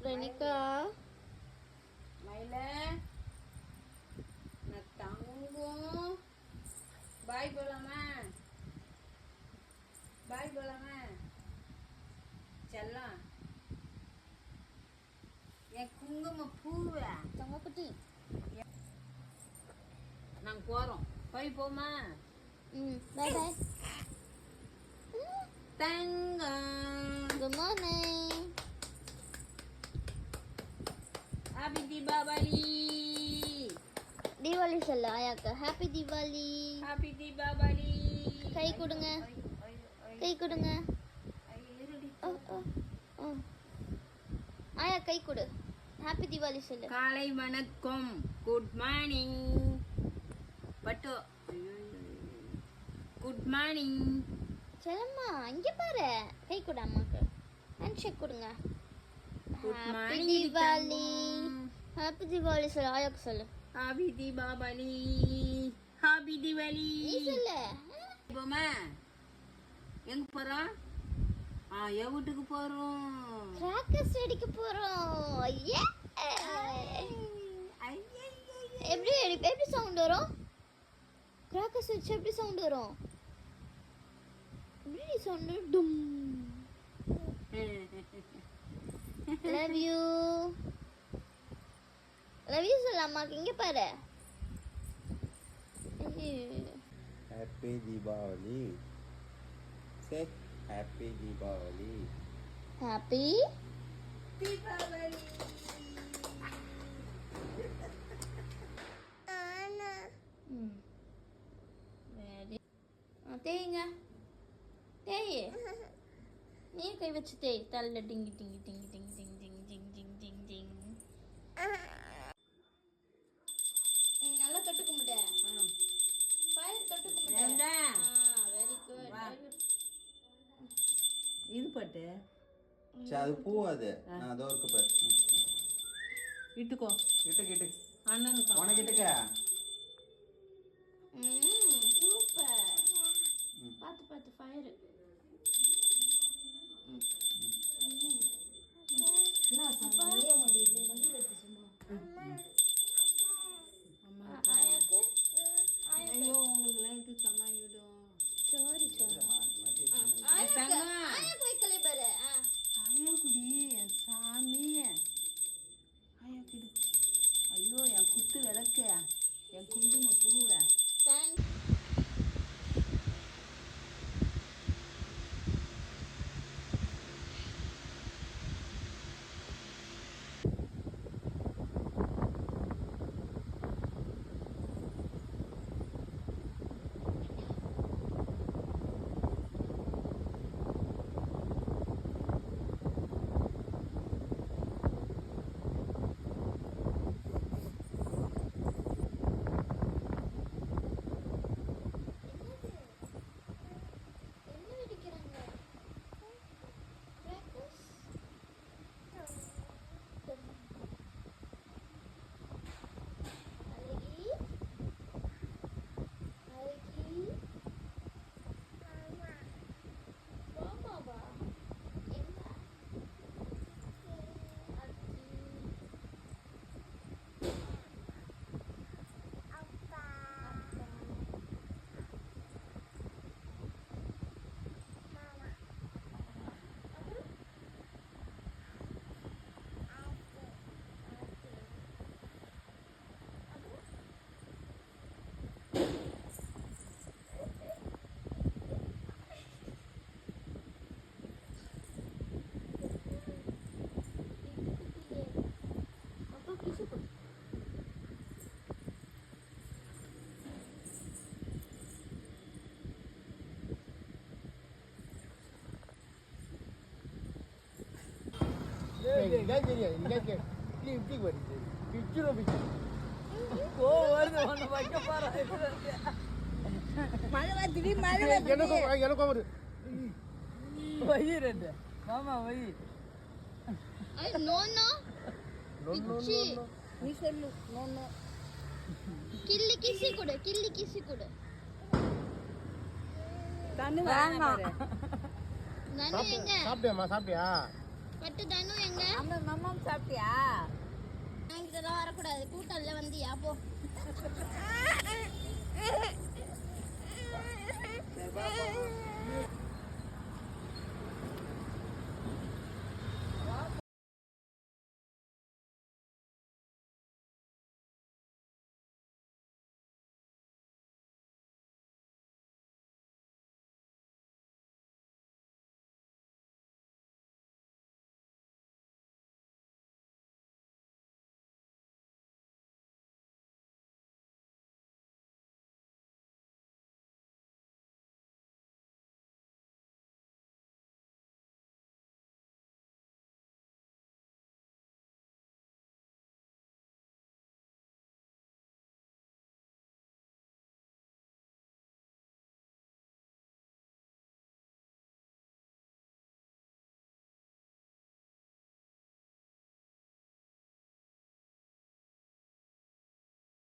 ரெனிகா மயில நான் தங்கும். பாய் போலாமா? பாய் போலாமா? செல்லம் என் குங்கும பூவை தங்க குட்டி. நாங்க போறோம். போய் போமா? Bye bye. தங்கம் good morning. Happy Deepavali. Deepavali சொல்ல ஆயாக்கு. ஹாப்பி தீபாவளி. ஹாப்பி தீபாவளி. கை கொடுங்க, கை கொடுங்க. ஆயா கை கொடு. ஹாப்பி தீபாவளி சொல்லு. காலை வணக்கம். குட் மார்னிங் பட்டு. Good morning. செல்லம்மா இங்க பாரு. கை கொடு அம்மாக்கு. ஹேண்ட் ஷேக் கொடுங்க. Good happy morning Deepavali. Happy Deepavali சொல்லு. ஆயாக்கு சொல்லு. ஹாப்பி தீபாவளி. ஹாப்பி தீபாவளி. நீ சொல்லு. போமா? எங்க போறோம்? என் வீட்டுக்கு போறோம். கிராக்கர்ஸ் வெடிக்க போறோம். எப்படி எப்படி சவுண்ட் வரும்? கிராக்கர்ஸ் வெடிச்சா எப்படி சவுண்ட் வரும்? எப்படி சவுண்ட்? டும். Love you. லவ் யூ சொல்ல அம்மாக்கு. இங்க பாரு. Happy Diwali. Say Happy Diwali. Happy Deepavali. Very. தேய்ங்க. தேய். நீ கை வச்சு தேய். தள்ள டிங்கி டிங்கி டிங்கி டிங்கி டிங்கி டிங்கி டிங்கி டிங்கி டிங்கி டிங்கி. நல்லா தொட்டு கும்பிடு. ஃபயர் தொட்டு கும்பிடு. Very good. இது பட்டு சரி அது பூ அது நான் அதோ இருக்கு பாரு. இட்டுக்கோ. கிட்ட கிட்ட அண்ணனுக்கு உனக்கிட்டக்க. சூப்பர். பார்த்து பார்த்து ஃபயர். ஆயாக்கு. ஐயோ உங்களுக்கு லைட் கம்மாயிடும். Sorry sorry. ஆயாக்கு வைக்கலே பாரு. ஐயோ குடி என் சாமி. ஐயோ குடி. ஐயோ என் குத்து விளக்க. என் குங்கும பூவை. தேங்க்ஸ். கிள்ளி கிசி கொடு. கிள்ளி கிசி கொடு. தண்ணி வாங்க. நனி எங்க? சாப்பிட்டியாம்மா? சாப்பிட்டியா? பட்டு தனு எங்க அம்மா மம்மம் சாப்பிட்டியா? இதெல்லாம் வரக்கூடாது. கூட்டல்ல வந்தியா போ. சரி, வா, வா, வா.